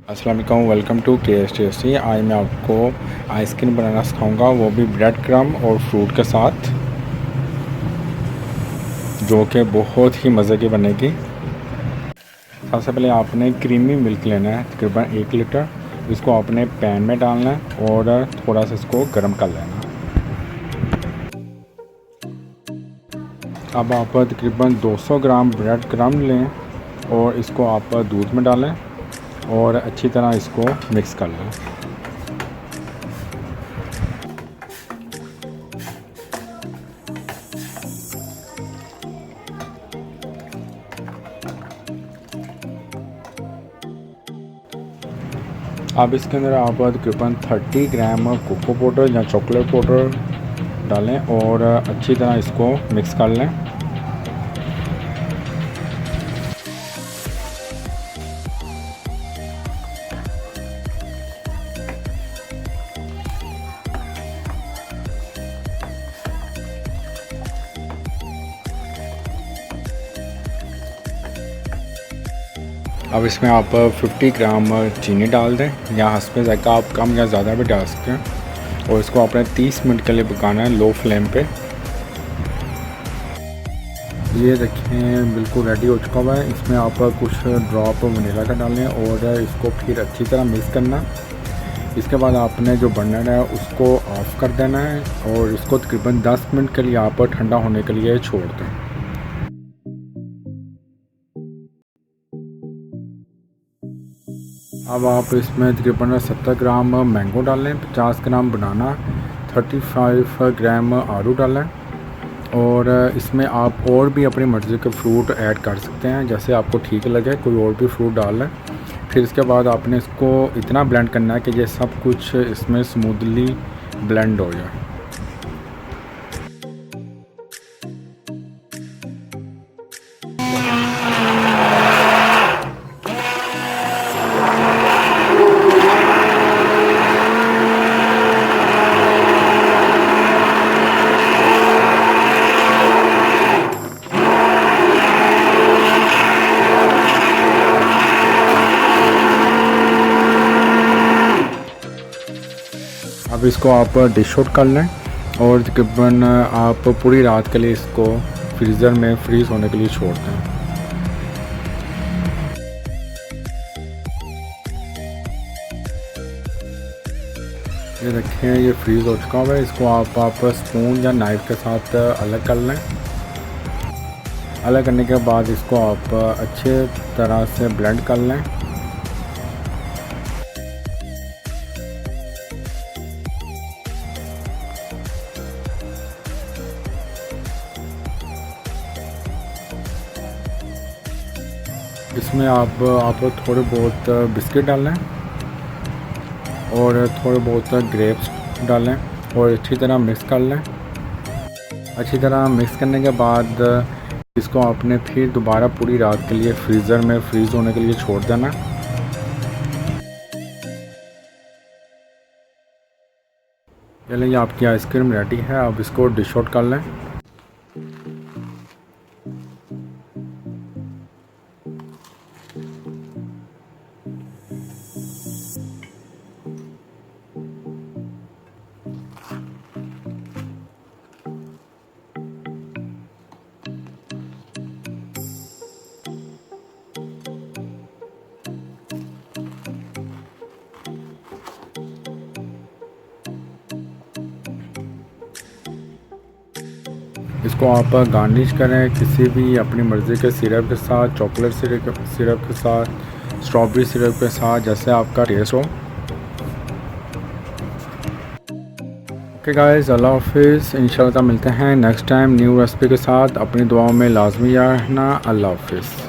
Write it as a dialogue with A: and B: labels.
A: अस्सलाम वालेकुम, welcome to K.H Tasty। आज मैं आपको आइसक्रीम बनाना सिखाऊंगा, वो भी ब्रेड क्रम और फ्रूट के साथ, जो कि बहुत ही मज़े की बनेगी। सबसे पहले आपने क्रीमी मिल्क लेना है, तकरीबन 1 लीटर। इसको आपने पैन में डालना है और थोड़ा सा इसको गर्म कर लेना। अब आप तकरीबन 200 ग्राम ब्रेड क्रम लें और इसको आप दूध में डालें और अच्छी तरह इसको मिक्स कर लें। अब इसके अंदर आप तकरीबन 30 ग्राम कोको पाउडर या चॉकलेट पाउडर डालें और अच्छी तरह इसको मिक्स कर लें। अब इसमें आप 50 ग्राम चीनी डाल दें या हस्बे ज़ायका आप कम या ज़्यादा भी डाल सकते हैं और इसको आपने 30 मिनट के लिए पकाना है लो फ्लेम पे। ये देखें बिल्कुल रेडी हो चुका हुआ है। इसमें आप कुछ ड्रॉप वनीला का डालें और इसको फिर अच्छी तरह मिक्स करना। इसके बाद आपने जो बर्नर है उसको ऑफ़ कर देना है और इसको तकरीबन 10 मिनट के लिए आप ठंडा होने के लिए छोड़ दें। अब आप इसमें तकरीबन 70 ग्राम मैंगो डालें, 50 ग्राम बनाना, 35 ग्राम आलू डालें और इसमें आप और भी अपनी मर्ज़ी के फ्रूट ऐड कर सकते हैं, जैसे आपको ठीक लगे कोई और भी फ्रूट डाल लें। फिर इसके बाद आपने इसको इतना ब्लेंड करना है कि ये सब कुछ इसमें स्मूथली ब्लेंड हो जाए। अब इसको आप डिश आउट कर लें और तकरीबन आप पूरी रात के लिए इसको फ्रीज़र में फ्रीज़ होने के लिए छोड़ दें। ये देखें ये फ्रीज़ हो चुका हुआ है। इसको आप स्पून या नाइफ़ के साथ अलग कर लें। अलग करने के बाद इसको आप अच्छे तरह से ब्लेंड कर लें। इसमें आप थोड़े बहुत बिस्किट डालें और थोड़े बहुत ग्रेप्स डालें और अच्छी तरह मिक्स कर लें। अच्छी तरह मिक्स करने के बाद इसको आपने फिर दोबारा पूरी रात के लिए फ्रीज़र में फ्रीज़ होने के लिए छोड़ देना। चलिए आपकी आइसक्रीम रेडी है। अब इसको डिश आउट कर लें। इसको आप गार्निश करें किसी भी अपनी मर्ज़ी के सिरप के साथ, चॉकलेट सिरप के साथ, स्ट्रॉबेरी सिरप के साथ, जैसे आपका टेस्ट हो। ओके गाइस, अल्लाह हाफिज़। इंशाल्लाह मिलते हैं नेक्स्ट टाइम न्यू रेसिपी के साथ। अपनी दुआओं में लाजमी याद रखना। अल्लाह हाफिज़।